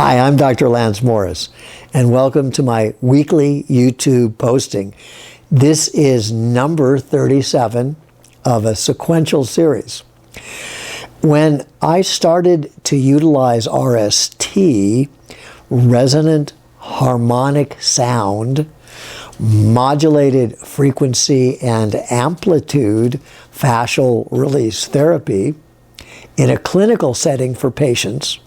Hi, I'm Dr. Lance Morris, and welcome to my weekly YouTube posting. This is number 37 of a sequential series. When I started to utilize RST, resonant harmonic sound, modulated frequency and amplitude fascial release therapy, in a clinical setting for patients,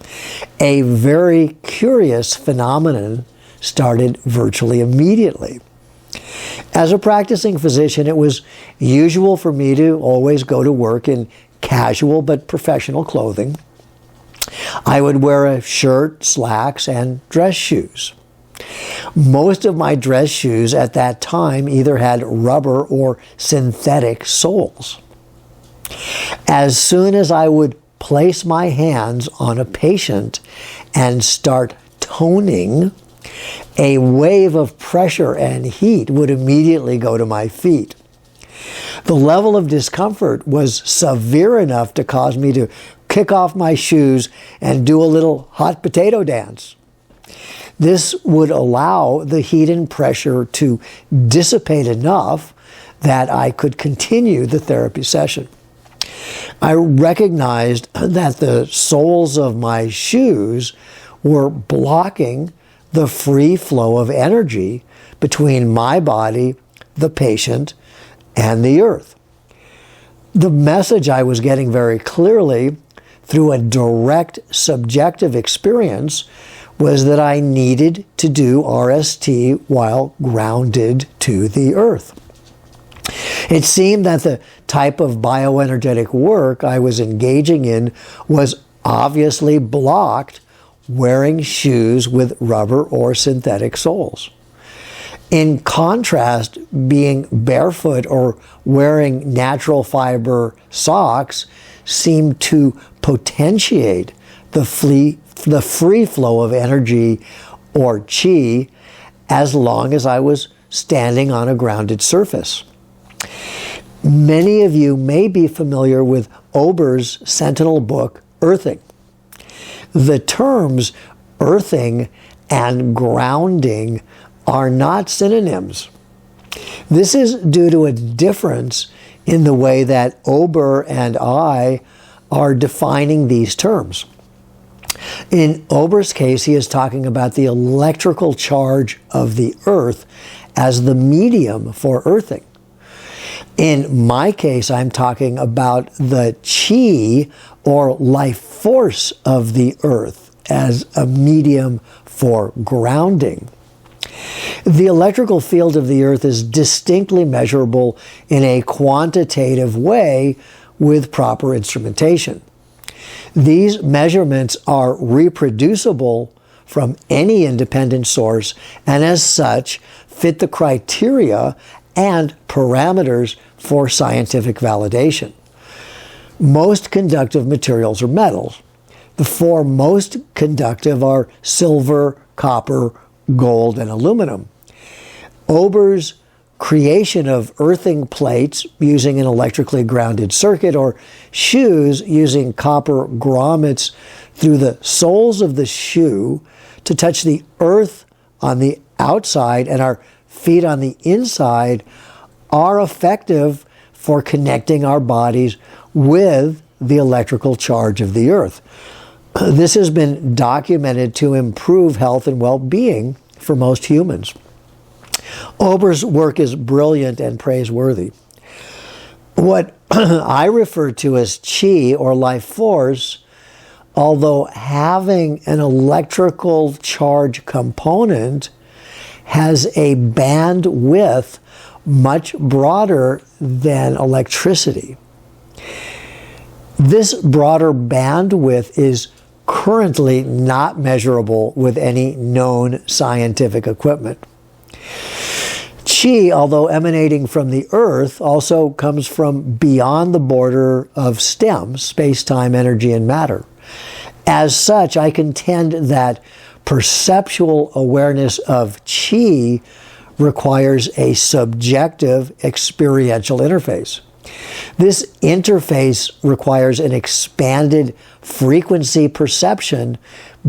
a very curious phenomenon started virtually immediately. As a practicing physician, it was usual for me to always go to work in casual but professional clothing. I would wear a shirt, slacks, and dress shoes. Most of my dress shoes at that time either had rubber or synthetic soles. As soon as I would place my hands on a patient and start toning, a wave of pressure and heat would immediately go to my feet. The level of discomfort was severe enough to cause me to kick off my shoes and do a little hot potato dance. This would allow the heat and pressure to dissipate enough that I could continue the therapy session. I recognized that the soles of my shoes were blocking the free flow of energy between my body, the patient, and the earth. The message I was getting very clearly through a direct subjective experience was that I needed to do RST while grounded to the earth. It seemed that the type of bioenergetic work I was engaging in was obviously blocked wearing shoes with rubber or synthetic soles. In contrast, being barefoot or wearing natural fiber socks seemed to potentiate the free flow of energy or chi as long as I was standing on a grounded surface. Many of you may be familiar with Ober's seminal book, Earthing. The terms earthing and grounding are not synonyms. This is due to a difference in the way that Ober and I are defining these terms. In Ober's case, he is talking about the electrical charge of the earth as the medium for earthing. In my case, I'm talking about the chi or life force of the earth as a medium for grounding. The electrical field of the earth is distinctly measurable in a quantitative way with proper instrumentation. These measurements are reproducible from any independent source and as such fit the criteria and parameters for scientific validation. Most conductive materials are metals. The four most conductive are silver, copper, gold, and aluminum. Ober's creation of earthing plates using an electrically grounded circuit or shoes using copper grommets through the soles of the shoe to touch the earth on the outside and our feet on the inside are effective for connecting our bodies with the electrical charge of the earth. This has been documented to improve health and well-being for most humans. Ober's work is brilliant and praiseworthy. What I refer to as chi or life force, although having an electrical charge component, has a bandwidth much broader than electricity. This broader bandwidth is currently not measurable with any known scientific equipment. Chi, although emanating from the earth, also comes from beyond the border of STEM, space-time, energy, and matter. As such, I contend that perceptual awareness of chi requires a subjective experiential interface. This interface requires an expanded frequency perception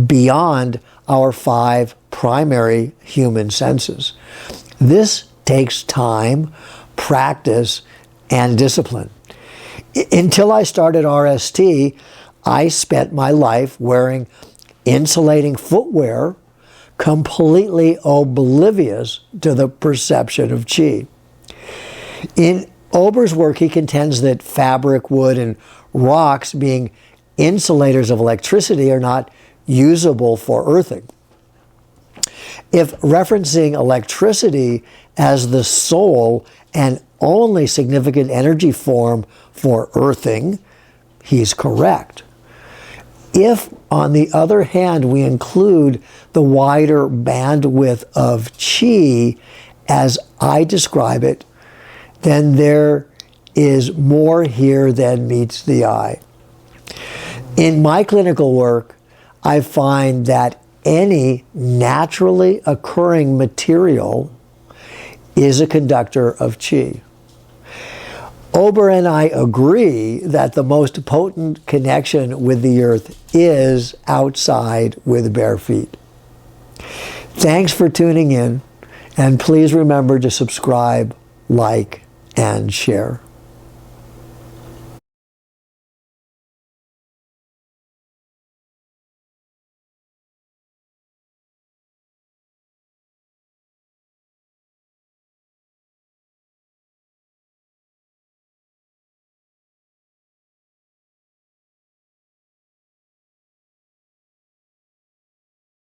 beyond our 5 primary human senses. This takes time, practice, and discipline. Until I started RST, I spent my life wearing insulating footwear, completely oblivious to the perception of qi. In Ober's work, he contends that fabric, wood, and rocks, being insulators of electricity, are not usable for earthing. If referencing electricity as the sole and only significant energy form for earthing, he's correct. If, on the other hand, we include the wider bandwidth of qi as I describe it, then there is more here than meets the eye. In my clinical work, I find that any naturally occurring material is a conductor of qi. Ober and I agree that the most potent connection with the earth is outside with bare feet. Thanks for tuning in, and please remember to subscribe, like, and share.